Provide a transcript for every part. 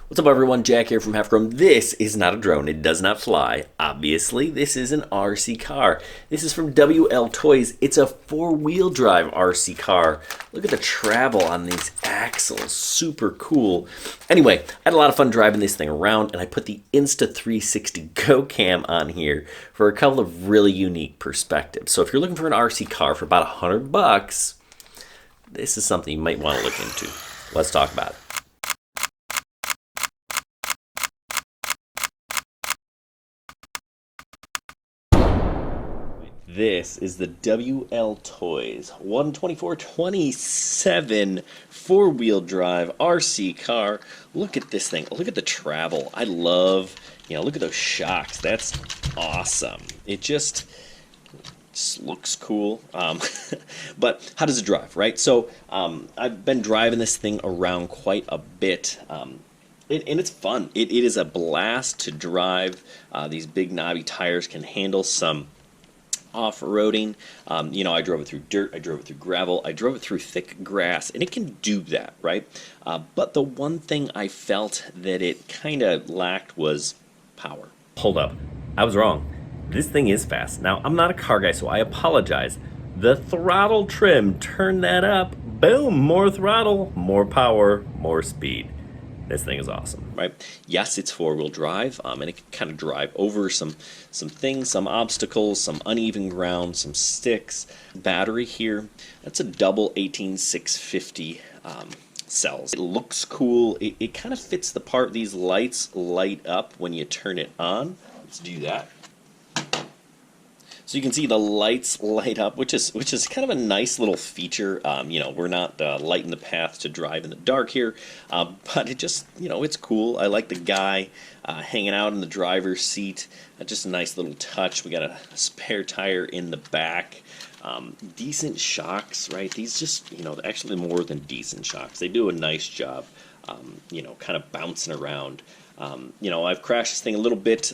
What's up everyone, Jack here from Half Chrome. This is not a drone, it does not fly. Obviously, this is an RC car. This is from WL Toys. It's a four-wheel drive RC car. Look at the travel on these axles, super cool. Anyway, I had a lot of fun driving this thing around and I put the Insta360 Go Cam on here for a couple of really unique perspectives. So if you're looking for an RC car for about $100, this is something you might want to look into. Let's talk about it. This is the WL Toys 124/27 four-wheel drive RC car. Look at this thing. Look at the travel. I love, look at those shocks. That's awesome. It just looks cool. But how does it drive, right? So I've been driving this thing around quite a bit. And it's fun. It is a blast to drive. These big knobby tires can handle some off-roading. I drove it through dirt, I drove it through gravel, I drove it through thick grass, and it can do that, right? But the one thing I felt that it kind of lacked was power. Hold up, I was wrong. This thing is fast. Now, I'm not a car guy, so I apologize. The throttle trim, turn that up, boom, more throttle, more power, more speed. This thing is awesome, right? Yes, it's four-wheel drive, and it can kind of drive over some things, some obstacles, some uneven ground, some sticks. Battery here, that's a double 18650 cells. It looks cool. It kind of fits the part. These lights light up when you turn it on. Let's do that. So you can see the lights light up, which is kind of a nice little feature. We're not lighting the path to drive in the dark here, but it just, it's cool. I like the guy hanging out in the driver's seat. Just a nice little touch. We got a spare tire in the back. Decent shocks, right? These just, actually more than decent shocks. They do a nice job, kind of bouncing around. I've crashed this thing a little bit.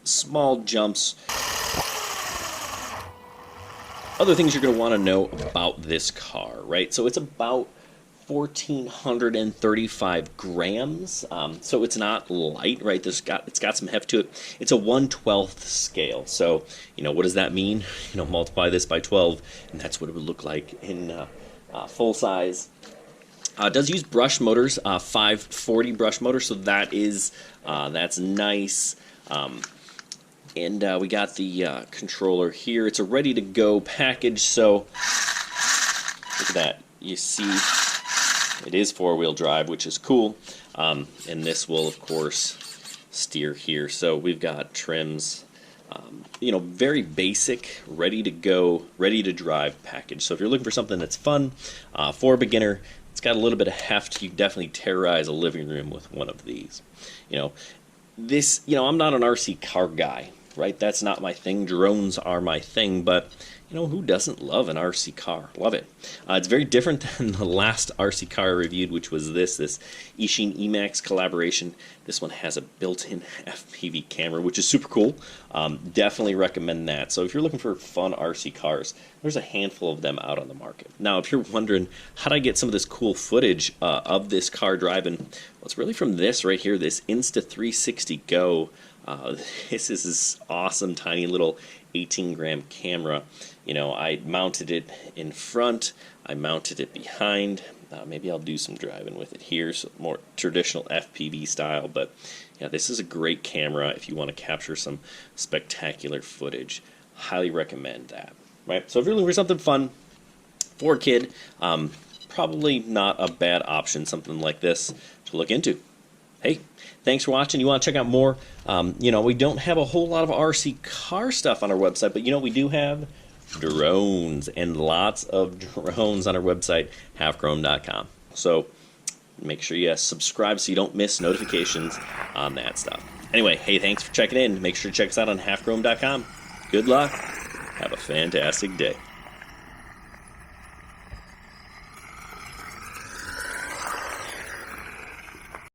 Small jumps. Other things you're going to want to know about this car, right? So it's about 1,435 grams, so it's not light, right? It's got some heft to it. It's a 1/12 scale, so what does that mean? Multiply this by 12, and that's what it would look like in full size. It does use brush motors, 540 brush motor, so that's nice. And we got the controller here. It's a ready-to-go package, so look at that. You see it is four-wheel drive, which is cool. And this will, of course, steer here. So we've got trims, very basic, ready-to-go, ready-to-drive package. So if you're looking for something that's fun, for a beginner, it's got a little bit of heft. You can definitely terrorize a living room with one of these. I'm not an RC car guy. Right, that's not my thing. Drones are my thing, but who doesn't love an RC car? Love it. It's very different than the last RC car I reviewed, which was this Eachine Emax collaboration. This one has a built-in FPV camera, which is super cool. Definitely recommend that. So if you're looking for fun RC cars, there's a handful of them out on the market. Now, if you're wondering how do I get some of this cool footage of this car driving, well, it's really from this right here, this Insta360 Go. This is this awesome tiny little 18-gram camera. I mounted it in front, I mounted it behind. Maybe I'll do some driving with it here, so more traditional FPV style. But yeah, this is a great camera if you want to capture some spectacular footage. Highly recommend that. Right. So if you're looking for something fun for a kid, probably not a bad option. Something like this to look into. Hey, thanks for watching. You want to check out more? We don't have a whole lot of RC car stuff on our website, but we do have drones and lots of drones on our website, halfchrome.com. So make sure you subscribe so you don't miss notifications on that stuff. Anyway, hey, thanks for checking in. Make sure to check us out on halfchrome.com. Good luck. Have a fantastic day.